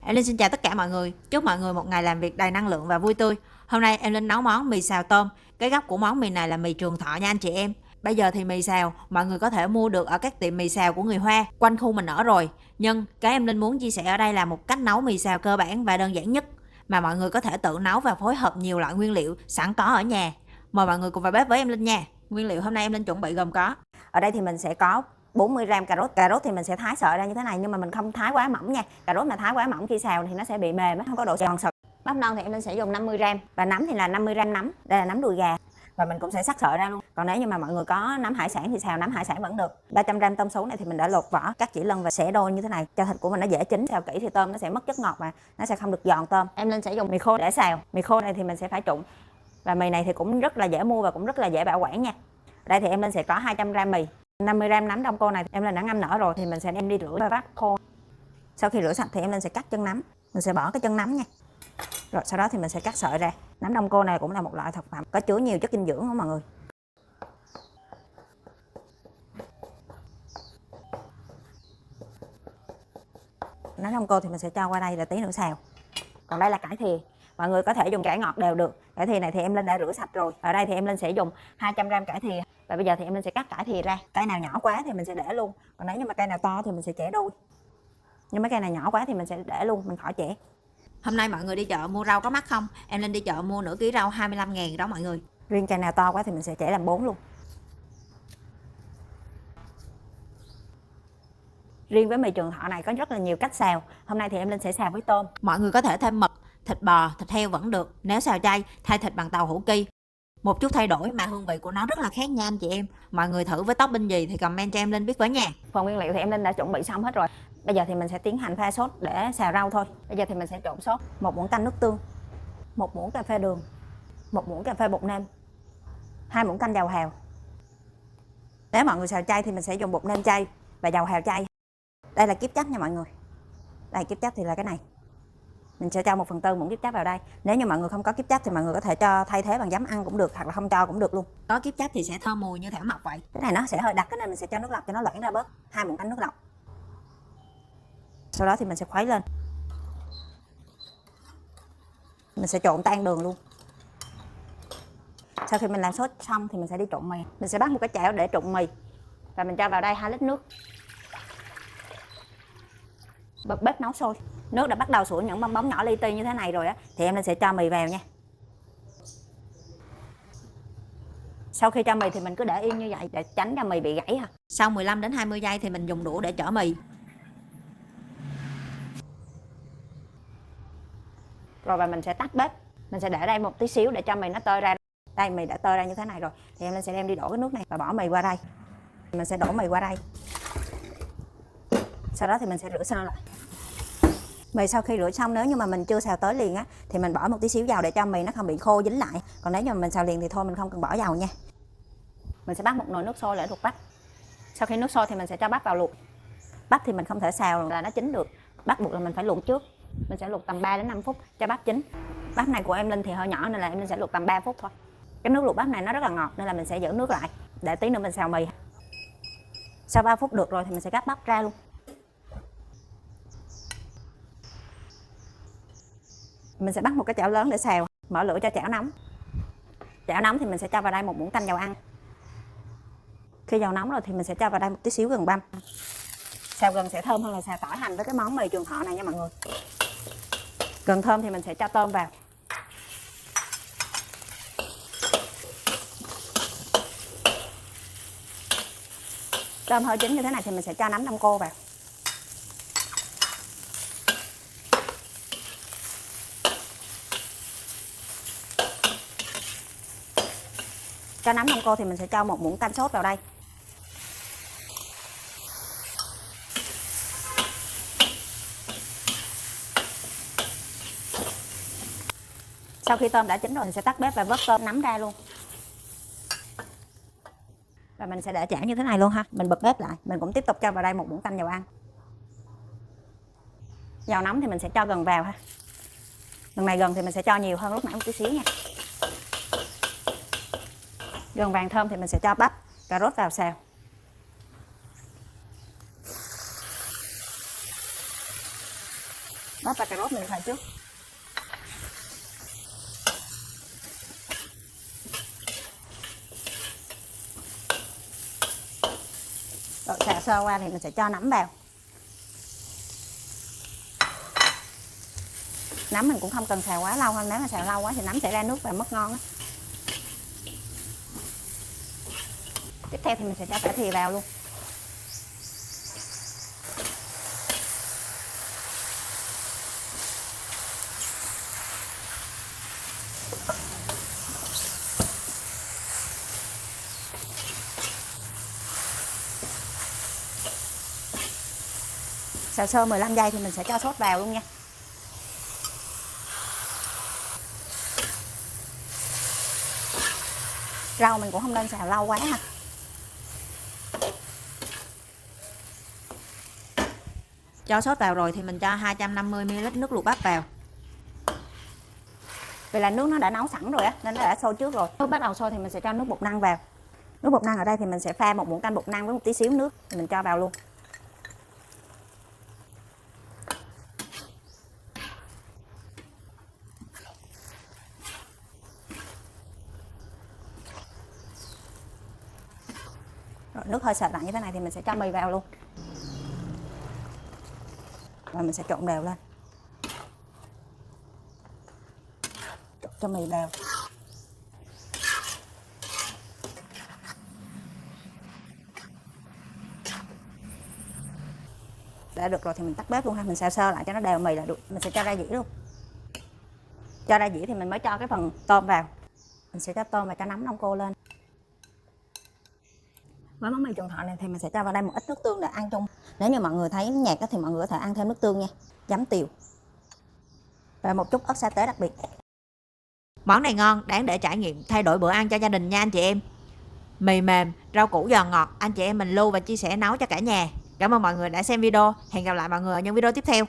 Em Linh xin chào tất cả mọi người. Chúc mọi người một ngày làm việc đầy năng lượng và vui tươi. Hôm nay em Linh nấu món mì xào tôm. Cái gốc của món mì này là mì Trường Thọ nha anh chị em. Bây giờ thì mì xào mọi người có thể mua được ở các tiệm mì xào của người Hoa quanh khu mình ở rồi. Nhưng cái em Linh muốn chia sẻ ở đây là một cách nấu mì xào cơ bản và đơn giản nhất mà mọi người có thể tự nấu và phối hợp nhiều loại nguyên liệu sẵn có ở nhà. Mời mọi người cùng vào bếp với em Linh nha. Nguyên liệu hôm nay em Linh chuẩn bị gồm có. Ở đây thì mình sẽ có 40g cà rốt. Cà rốt thì mình sẽ thái sợi ra như thế này, nhưng mà mình không thái quá mỏng nha. Cà rốt mà thái quá mỏng khi xào thì nó sẽ bị mềm, không có độ giòn sực. Bắp non thì em Linh sẽ dùng 50g và nấm thì là 50g nấm. Đây là nấm đùi gà và mình cũng sẽ sắc sợi ra luôn. Còn nếu như mà mọi người có nấm hải sản thì xào nấm hải sản vẫn được. 300g tôm sú này thì mình đã lột vỏ, cắt chỉ lân và xẻ đôi như thế này cho thịt của mình nó dễ chín. Xào kỹ thì tôm nó sẽ mất chất ngọt và nó sẽ không được giòn tôm. Em Linh sẽ dùng mì khô để xào. Mì khô này thì mình sẽ phải trụng. Và mì này thì cũng rất là dễ mua và cũng rất là dễ bảo quản nha. Ở đây thì em Linh sẽ có 200g mì, 50g nấm đông cô này em Linh đã ngâm nở rồi thì mình sẽ đem đi rửa và vắt khô. Sau khi rửa sạch thì em Linh sẽ cắt chân nấm. Mình sẽ bỏ cái chân nấm nha. Rồi sau đó thì mình sẽ cắt sợi ra. Nấm đông cô này cũng là một loại thực phẩm có chứa nhiều chất dinh dưỡng không mọi người. Nấm đông cô thì mình sẽ cho qua đây là tí nữa xào. Còn đây là cải thìa. Mọi người có thể dùng cải ngọt đều được. Cải thìa này thì em Linh đã rửa sạch rồi. Ở đây thì em Linh sẽ dùng 200g cải thìa. Và bây giờ thì em Linh sẽ cắt cải thìa ra. Cây nào nhỏ quá thì mình sẽ để luôn. Còn nếu như mà cây nào to thì mình sẽ chẻ đuôi. Nhưng mấy cây này nhỏ quá thì mình sẽ để luôn, mình khỏi chẻ. Hôm nay mọi người đi chợ mua rau có mắc không? Em Linh đi chợ mua nửa ký rau 25.000 đó mọi người. Riêng cây nào to quá thì mình sẽ chẻ làm 4 luôn. Riêng với mì Trường Thọ này có rất là nhiều cách xào. Hôm nay thì em Linh sẽ xào với tôm. Mọi người có thể thêm mực, thịt bò, thịt heo vẫn được. Nếu xào chay, thay thịt bằng tàu hũ kỳ. Một chút thay đổi mà hương vị của nó rất là khác nha anh chị em. Mọi người thử với topping gì thì comment cho em Linh biết với nha. Phần nguyên liệu thì em Linh đã chuẩn bị xong hết rồi. Bây giờ thì mình sẽ tiến hành pha sốt để xào rau thôi. Bây giờ thì mình sẽ trộn sốt. 1 muỗng canh nước tương, 1 muỗng cà phê đường, 1 muỗng cà phê bột nêm, 2 muỗng canh dầu hào. Nếu mọi người xào chay thì mình sẽ dùng bột nêm chay và dầu hào chay. Đây là kiếp chắc nha mọi người. Đây kiếp chắc thì là cái này. Mình sẽ cho 1/4 muỗng kiếp chắc vào đây. Nếu như mọi người không có kiếp chắc thì mọi người có thể cho thay thế bằng giấm ăn cũng được, hoặc là không cho cũng được luôn. Có kiếp chắc thì sẽ thơm mùi như thảo mộc vậy. Cái này nó sẽ hơi đặc, cái nên mình sẽ cho nước lọc cho nó loãng ra bớt. 2 muỗng canh nước lọc. Sau đó thì mình sẽ khuấy lên. Mình sẽ trộn tan đường luôn. Sau khi mình làm sốt xong thì mình sẽ đi trộn mì. Mình sẽ bắt một cái chảo để trộn mì và mình cho vào đây 2 lít nước. Bật bếp nấu sôi. Nước đã bắt đầu sủi những bong bóng nhỏ li ti như thế này rồi á thì em sẽ cho mì vào nha. Sau khi cho mì thì mình cứ để yên như vậy để tránh cho mì bị gãy ha. Sau 15 đến 20 giây thì mình dùng đũa để chở mì. Rồi và mình sẽ tắt bếp. Mình sẽ để đây một tí xíu để cho mì nó tơi ra. Đây mì đã tơi ra như thế này rồi thì em sẽ đem đi đổ cái nước này và bỏ mì qua đây. Mình sẽ đổ mì qua đây. Sau đó thì mình sẽ rửa sơ lại. Mì sau khi rửa xong nếu như mà mình chưa xào tới liền á thì mình bỏ một tí xíu dầu để cho mì nó không bị khô dính lại. Còn nếu như mà mình xào liền thì thôi mình không cần bỏ dầu nha. Mình sẽ bắt một nồi nước sôi để luộc bắp. Sau khi nước sôi thì mình sẽ cho bắp vào luộc. Bắp thì mình không thể xào là nó chín được. Bắp buộc là mình phải luộc trước. Mình sẽ luộc tầm 3 đến 5 phút cho bắp chín. Bắp này của em Linh thì hơi nhỏ nên là em Linh sẽ luộc tầm 3 phút thôi. Cái nước luộc bắp này nó rất là ngọt nên là mình sẽ giữ nước lại để tí nữa mình xào mì. Sau 3 phút được rồi thì mình sẽ gắp bắp ra luôn. Mình sẽ bắt một cái chảo lớn để xào, mở lửa cho chảo nóng. Chảo nóng thì mình sẽ cho vào đây 1 muỗng canh dầu ăn. Khi dầu nóng rồi thì mình sẽ cho vào đây một tí xíu gừng băm. Xào gừng sẽ thơm hơn là xào tỏi hành với cái món mì Trường Thọ này nha mọi người. Gừng thơm thì mình sẽ cho tôm vào. Tôm hơi chín như thế này thì mình sẽ cho nấm đông cô vào. Cho nấm đông cô thì mình sẽ cho 1 muỗng canh sốt vào đây. Sau khi tôm đã chín rồi mình sẽ tắt bếp và vớt tôm nấm ra luôn. Và mình sẽ để chảo như thế này luôn ha. Mình bật bếp lại, mình cũng tiếp tục cho vào đây 1 muỗng canh dầu ăn. Dầu nóng thì mình sẽ cho gừng vào ha. Lần này gừng thì mình sẽ cho nhiều hơn lúc nãy một tí xíu nha. Gừng vàng thơm thì mình sẽ cho bắp, cà rốt vào xào. Bắp và cà rốt mình xào trước. Rồi xào sơ qua thì mình sẽ cho nấm vào. Nấm mình cũng không cần xào quá lâu, nếu mà xào lâu quá thì nấm sẽ ra nước và mất ngon á. Tiếp theo thì mình sẽ cho cải thìa vào luôn. Xào sơ 15 giây thì mình sẽ cho sốt vào luôn nha. Rau mình cũng không nên xào lâu quá ha. Cho sốt vào rồi thì mình cho 250ml nước luộc bắp vào. Vì là nước nó đã nấu sẵn rồi á, nên nó đã sôi trước rồi. Nước bắt đầu sôi thì mình sẽ cho nước bột năng vào. Nước bột năng ở đây thì mình sẽ pha một muỗng canh bột năng với một tí xíu nước thì mình cho vào luôn. Rồi, nước hơi sệt lại như thế này thì mình sẽ cho mì vào luôn. Rồi mình sẽ trộn đều lên. Trộn cho mì đều. Đã được rồi thì mình tắt bếp luôn ha, mình xào sơ lại cho nó đều mì là được. Mình sẽ cho ra dĩa luôn. Cho ra dĩa thì mình mới cho cái phần tôm vào. Mình sẽ cho tôm và cho nấm đông cô lên. Với món mì trường thọ này thì mình sẽ cho vào đây một ít nước tương để ăn chung. Nếu như mọi người thấy nhạt thì mọi người có thể ăn thêm nước tương nha. Giấm tiêu. Và một chút ớt sa tế đặc biệt. Món này ngon, đáng để trải nghiệm thay đổi bữa ăn cho gia đình nha anh chị em. Mì mềm, rau củ giòn ngọt, anh chị em mình lưu và chia sẻ nấu cho cả nhà. Cảm ơn mọi người đã xem video. Hẹn gặp lại mọi người ở những video tiếp theo.